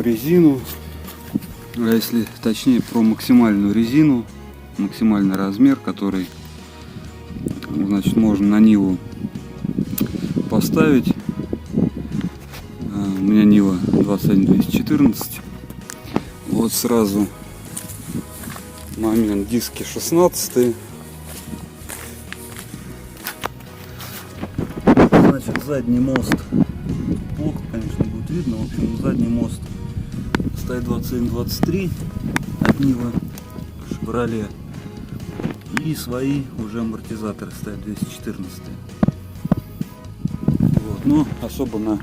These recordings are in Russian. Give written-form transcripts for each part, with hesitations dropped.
резину, а если точнее про максимальную резину, максимальный размер, который, значит, можно на Ниву поставить. У меня Нива 21214. Вот сразу момент: диски 16. Значит, задний мост, плохо, конечно, будет видно. В общем, задний мост стоит 2723 от Нивы Шевроле. И свои уже амортизаторы стоят 214. Вот. Но особо на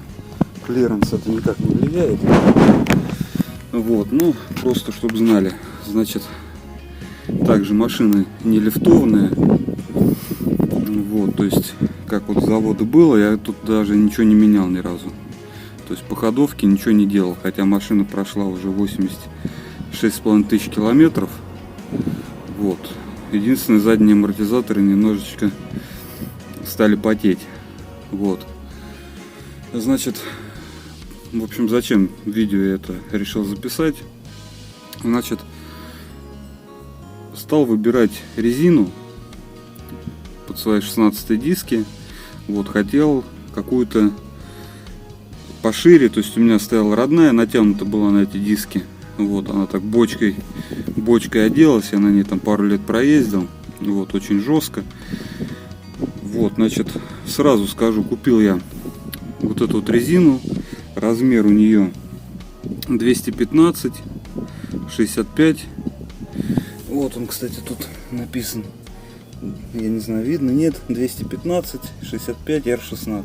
клиренс это никак не влияет. Вот, ну просто чтобы знали. Значит, также машины не лифтованные. Вот, то есть как вот с завода было, я тут даже ничего не менял ни разу. То есть по ходовке ничего не делал, хотя машина прошла уже 86,5 тысяч километров. Вот. Единственное, задние амортизаторы немножечко стали потеть. Вот. Значит, в общем, зачем видео это решил записать? Значит, стал выбирать резину под свои 16 диски. Вот, хотел какую-то пошире, то есть у меня стояла родная, натянута была на эти диски. Вот, она так бочкой оделась, я на ней там пару лет проездил. Вот, очень жестко. Вот, значит, сразу скажу, купил я вот эту вот резину. Размер у нее 215, 65. Вот он, кстати, тут написан. Я не знаю, видно, нет. 215, 65, R16.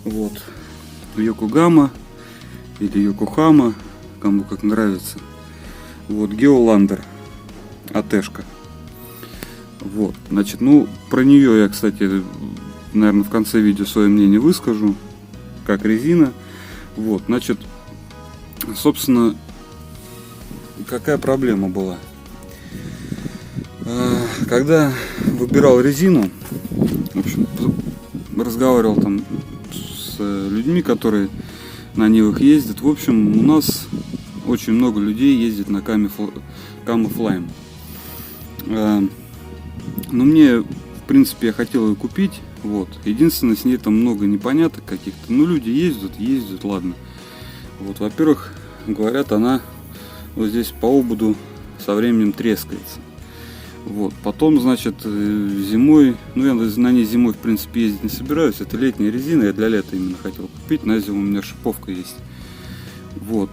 Вот. Йокогама или Йокохама, кому как нравится. Вот, Геоландер. АТшка. Вот, значит, ну, про нее я, кстати, наверное, в конце видео свое мнение выскажу, как резина. Вот, значит, собственно, какая проблема была? Когда выбирал резину, в общем, разговаривал там с людьми, которые на Нивах ездят. В общем, у нас очень много людей ездит на Кама Flame. Но мне, в принципе, я хотел ее купить. Вот. Единственное, с ней там много непоняток каких-то. Ну, люди ездят, ладно. Вот, во-первых, говорят, она вот здесь по ободу со временем трескается. Вот. Потом, значит, зимой, ну, я на ней зимой, в принципе, ездить не собираюсь. Это летняя резина, я для лета именно хотел купить. На зиму у меня шиповка есть. Вот.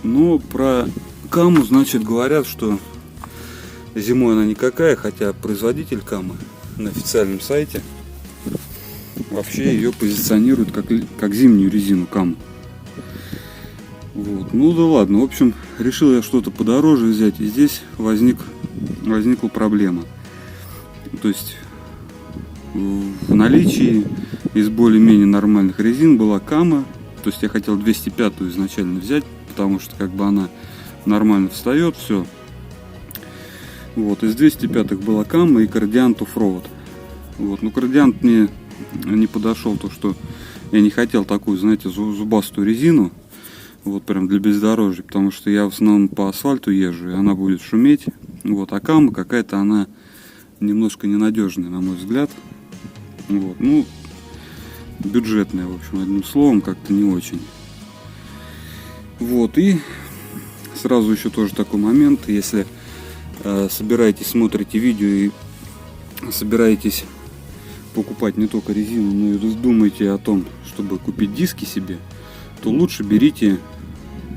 Но про Каму, значит, говорят, что зимой она никакая, хотя производитель Камы на официальном сайте вообще ее позиционирует как зимнюю резину Каму. Вот. Ну да ладно, в общем, решил я что-то подороже взять, и здесь возникла проблема. То есть в наличии из более-менее нормальных резин была Кама. То есть я хотел 205-ю изначально взять, потому что как бы она нормально встает, все. Вот, из 205-х была Кама и Кардиант Offroad. Вот, но Кардиант мне не подошел, то что я не хотел такую, знаете, зубастую резину. Вот прям для бездорожья, потому что я в основном по асфальту езжу, и она будет шуметь. Вот, а Кама какая-то она немножко ненадежная, на мой взгляд. Вот, ну, бюджетная, в общем, одним словом, как-то не очень. Вот, и сразу еще тоже такой момент, если собираетесь, смотрите видео и собираетесь покупать не только резину, но и думаете о том, чтобы купить диски себе, то лучше берите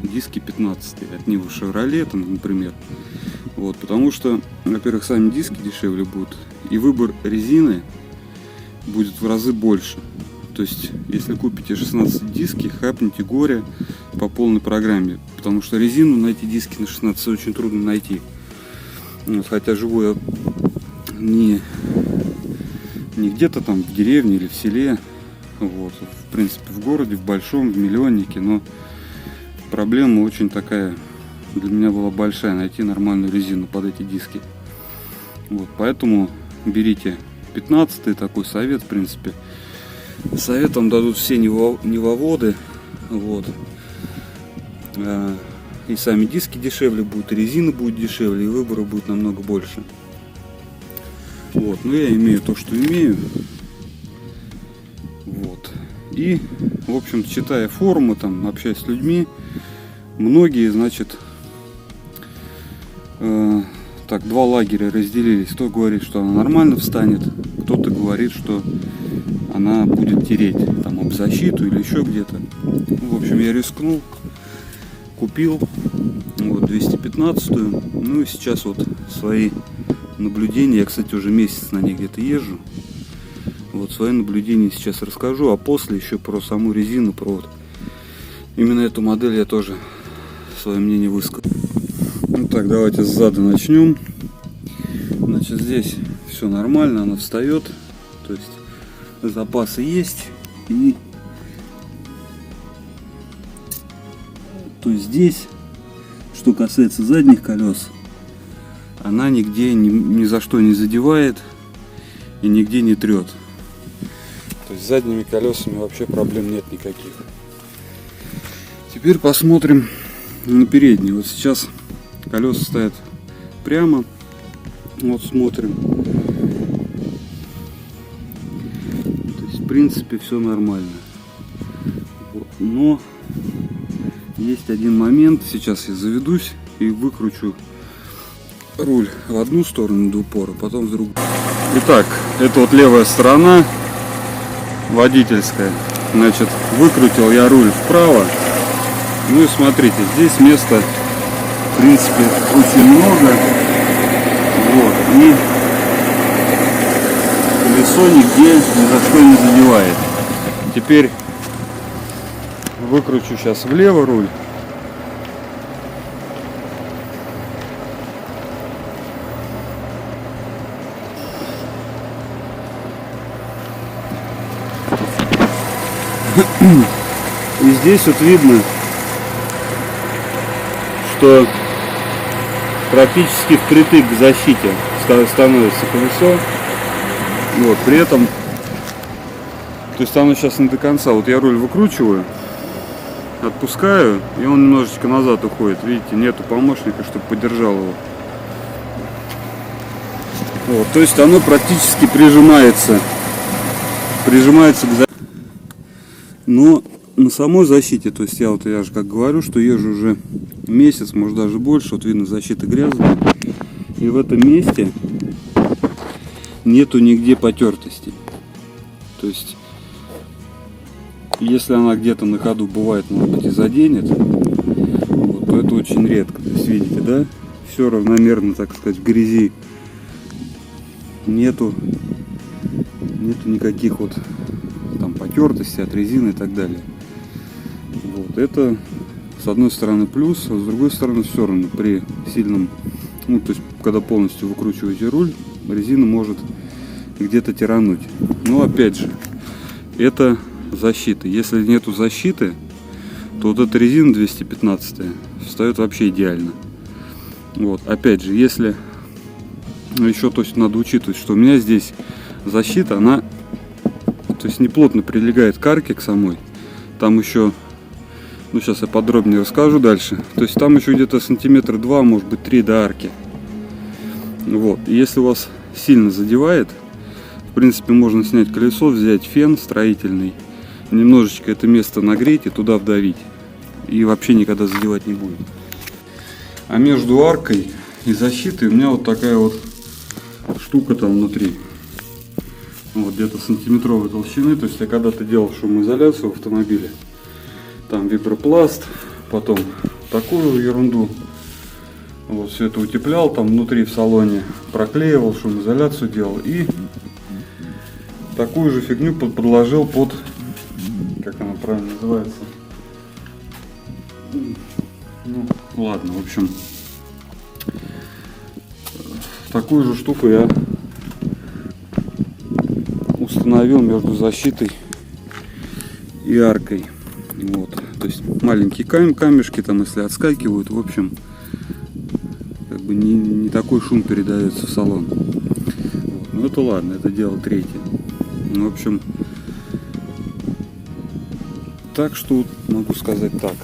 диски 15 от Нивы Шевроле, там, например. Вот, потому что, во-первых, сами диски дешевле будут, и выбор резины будет в разы больше. То есть, если купите 16 диски, хапните горе по полной программе, потому что резину на эти диски на 16 очень трудно найти. Вот, хотя живу я не где-то там в деревне или в селе, вот, в принципе в городе, в большом, в миллионнике, но проблема очень такая для меня была большая, найти нормальную резину под эти диски. Вот, поэтому берите 15-й, такой совет, в принципе. Совет вам дадут все нивоводы. Вот. И сами диски дешевле будут, и резина будет дешевле, и выбора будет намного больше. Вот, но я имею то, что имею. Вот. И, в общем, читая форумы, там, общаясь с людьми, многие, значит, так, два лагеря разделились. Кто говорит, что она нормально встанет, кто-то говорит, что она будет тереть там об защиту или еще где-то. В общем, я рискнул, купил вот 215-ю. Ну и сейчас вот свои наблюдения. Я, кстати, уже месяц на ней где-то езжу. Вот свои наблюдения сейчас расскажу, а после еще про саму резину, про вот именно эту модель я тоже свое мнение выскажу. Ну так, давайте сзади начнем. Значит, здесь все нормально, она встает, то есть запасы есть, и то есть здесь, что касается задних колес, она нигде ни за что не задевает и нигде не трет. То есть с задними колесами вообще проблем нет никаких. Теперь посмотрим на передние. Вот сейчас колеса стоят прямо. Вот смотрим. То есть в принципе все нормально. Вот. Но есть один момент. Сейчас я заведусь и выкручу руль в одну сторону до упора, потом в другую. Итак, это вот левая сторона, водительская. Значит, выкрутил я руль вправо. Ну и смотрите, здесь места в принципе очень много. Вот, и колесо нигде ни за что не задевает. Теперь выкручу сейчас влево руль. И здесь вот видно, что практически впритык к защите становится колесо. Вот, при этом, то есть оно сейчас не до конца. Вот я руль выкручиваю, отпускаю, и он немножечко назад уходит. Видите, нету помощника, чтобы поддержал его. Вот, то есть оно практически прижимается к защите. Но на самой защите, то есть я же как говорю, что езжу уже месяц, может даже больше, вот видно, защита грязная. И в этом месте нету нигде потертости. То есть, если она где-то на ходу бывает, может быть, и заденет, вот, то это очень редко. То есть, видите, да, все равномерно, так сказать, в грязи. Нету никаких вот там потертости от резины и так далее. Вот это с одной стороны плюс, а с другой стороны все равно при сильном, ну то есть когда полностью выкручиваете руль, резина может где-то тирануть. Но опять же, это защита. Если нету защиты, то вот эта резина 215 встает вообще идеально. Вот, опять же, если еще, то есть надо учитывать, что у меня здесь защита, она, то есть не плотно прилегает к арке, к самой. Там еще, ну сейчас я подробнее расскажу дальше. То есть там еще где-то сантиметра 2, может быть 3 до арки. Вот, и если у вас сильно задевает, в принципе можно снять колесо, взять фен строительный, немножечко это место нагреть и туда вдавить. И вообще никогда задевать не будет. А между аркой и защитой у меня вот такая вот штука там внутри. Вот где-то сантиметровой толщины. То есть я когда-то делал шумоизоляцию в автомобиле. Там вибропласт, потом такую ерунду. Вот все это утеплял там внутри в салоне, проклеивал, шумоизоляцию делал. И такую же фигню подложил под, как она правильно называется. Ну, ладно, в общем, такую же штуку я установил между защитой и аркой. Вот. То есть маленькие камешки там, если отскакивают, в общем, как бы не такой шум передается в салон. Вот. Ну это ладно, это дело третье. В общем, так что могу сказать так,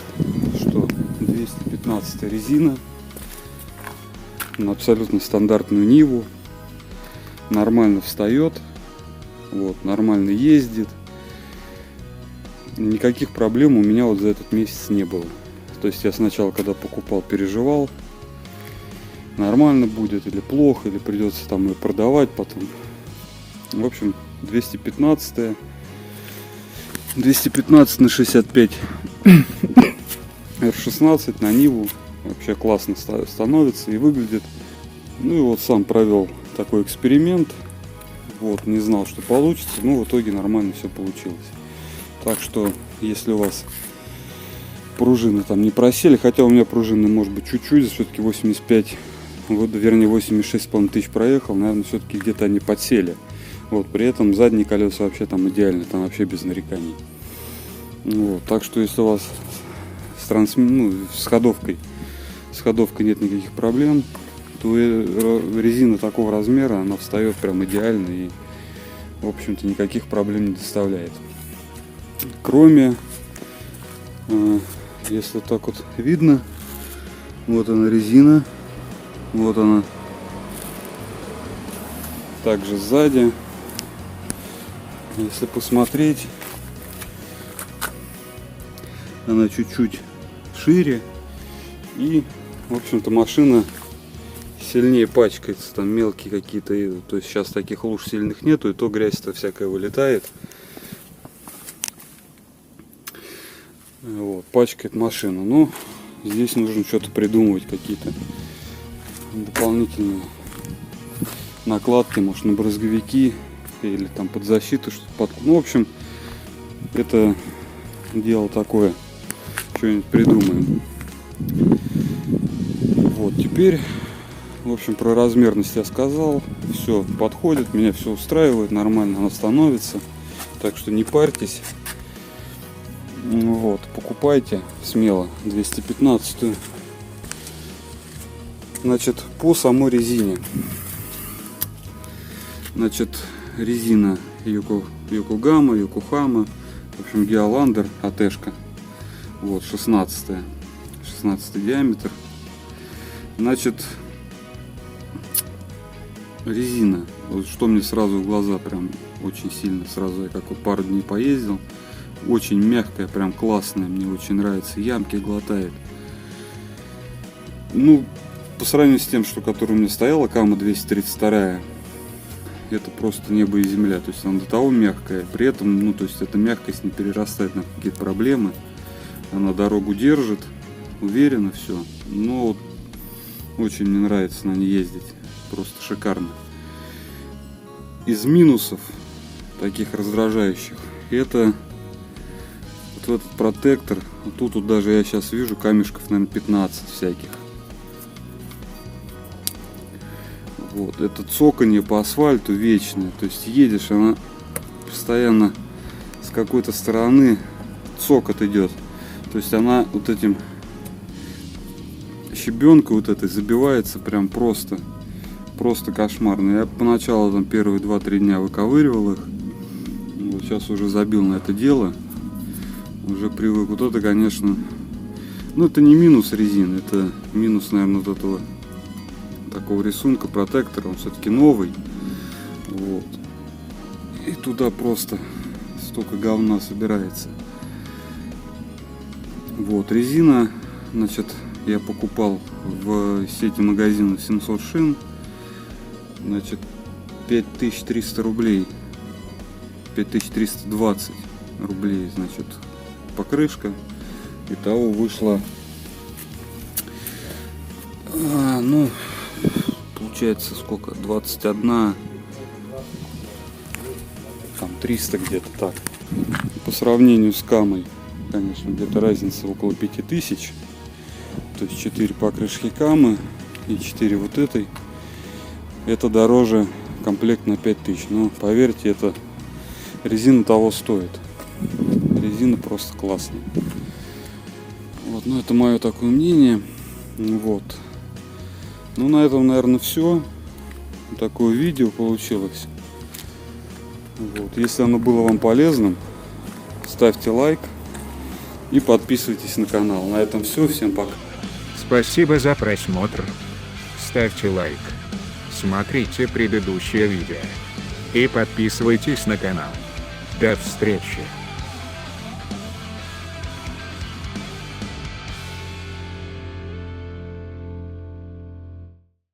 что 215 резина. На абсолютно стандартную Ниву. Нормально встает. Вот, нормально ездит. Никаких проблем у меня вот за этот месяц не было. То есть я сначала, когда покупал, переживал, нормально будет или плохо, или придется там ее продавать потом. В общем, 215 на 65 R16 на Ниву вообще классно становится и выглядит. Ну и вот сам провел такой эксперимент. Вот, не знал, что получится, но в итоге нормально все получилось. Так что, если у вас пружины там не просели, хотя у меня пружины может быть чуть-чуть, все-таки 85, вернее 86,5 тысяч проехал, наверное, все-таки где-то они подсели. Вот, при этом задние колеса вообще там идеально, там вообще без нареканий. Вот, так что, если у вас с ходовкой нет никаких проблем, то резина такого размера, она встает прям идеально и, в общем-то, никаких проблем не доставляет. Кроме, если так вот видно, вот она резина, вот она. Также сзади, если посмотреть, она чуть-чуть шире и, в общем-то, машина сильнее пачкается, там мелкие какие-то, то есть сейчас таких луж сильных нету, и то грязь-то всякая вылетает. Вот, пачкает машину. Но здесь нужно что-то придумывать, какие-то дополнительные накладки, может, на брызговики или там под защиту что-то. Ну, в общем, это дело такое, что-нибудь придумаем. Вот, теперь, в общем, про размерность я сказал. Все подходит, меня все устраивает, нормально она становится. Так что не парьтесь. Вот, покупайте смело 215-ю. Значит, по самой резине. Значит, резина Йокогама, Йокохама, в общем, Геоландер, АТшка. Вот, 16 диаметр. Значит, резина, вот что мне сразу в глаза прям очень сильно, сразу я как вот пару дней поездил, очень мягкая, прям классная, мне очень нравится, ямки глотает. Ну, по сравнению с тем, что который у меня стояла, Кама 232, это просто небо и земля, то есть она до того мягкая, при этом, ну, то есть эта мягкость не перерастает на какие-то проблемы, она дорогу держит, уверенно все, но вот очень мне нравится на ней ездить, просто шикарно. Из минусов, таких раздражающих, это вот этот протектор, тут даже я сейчас вижу камешков, наверное, 15 всяких. Вот, это цоканье по асфальту вечное, то есть едешь, она постоянно с какой-то стороны цокот идет, то есть она вот этим щебенкой вот этой забивается прям просто кошмарно. Я поначалу там первые 2-3 дня выковыривал их, вот сейчас уже забил на это дело, уже привык. Вот это, конечно, ну это не минус резины, это минус, наверное, вот этого такого рисунка протектора, он все-таки новый, вот, и туда просто столько говна собирается. Вот, резина, значит, я покупал в сети магазина 700 шин, значит, 5300 рублей, 5320 рублей, значит, покрышка. Итого вышло, ну, получается сколько, 21, там 300 где-то так. По сравнению с Камой, конечно, где-то разница около 5000. То есть 4 покрышки Камы и 4 вот этой. Это дороже комплект на 5000. Но поверьте, это резина того стоит. Резина просто классная. Вот, ну это мое такое мнение. Вот. Ну на этом, наверное, все. Такое видео получилось. Вот. Если оно было вам полезным, ставьте лайк и подписывайтесь на канал. На этом все. Всем пока. Спасибо за просмотр. Ставьте лайк. Смотрите предыдущее видео. И подписывайтесь на канал. До встречи.